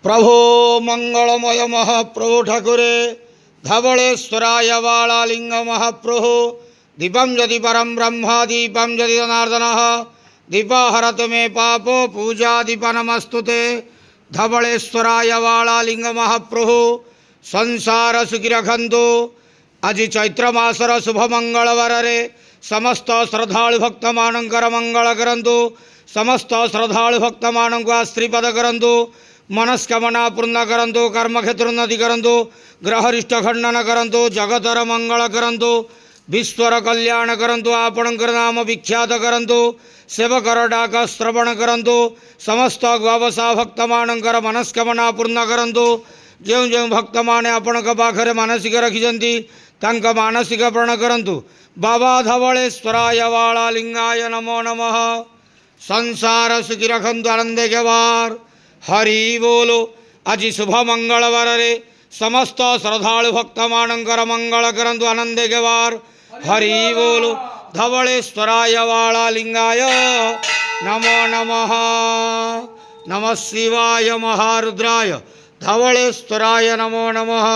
प्रभो मंगलमय महाप्रभु ठाकुरे धवलेश्वराय बालालिंग महाप्रभु दीपं यदि परम ब्रह्म दीपं यदि जनार्दन दीपहरत मे पापो पूजा दीप नमस्तुते धवलेश्वराय बालालिंग महाप्रभु संसार सुखी रखंतु। आज चैत्र मासर शुभ मंगलवार समस्त श्रद्धालु भक्त मानकर मंगल करंतु। समस्त श्रद्धालु भक्त मान आश्रीपद करंतु। मनस्कामना पूर्ण करंतु। कर्मक्षेत्र उन्नति करंतु। ग्रहरिष्ट खंडन करंतु। जगतर मंगल करंतु। विश्वर कल्याण करंतु। आपणकर नाम विख्यात करंतु। सेवकर डाक श्रवण करंतु। समस्त गवसा भक्त मानकर मनस्कामना पूर्ण करंतु। जो जो भक्त माने आपणक पाखरे मानसिक रखिजंती तांक मानसिक प्रण करंतु। बाबा धवलेश्वराय बालालिंगाय नमो नमः। संसार सुखी रखंतु आनंदे के वार हरि बोलो। आज शुभ मंगलवार रे समस्त श्रद्धालु भक्त मानकर मंगल करंतु आनंदे के वार हरि बोलो। धवलेश्वराय बालालिंगाय नमो नमः। नमः शिवाय महारुद्राय धवलेश्वराय नमो नमः।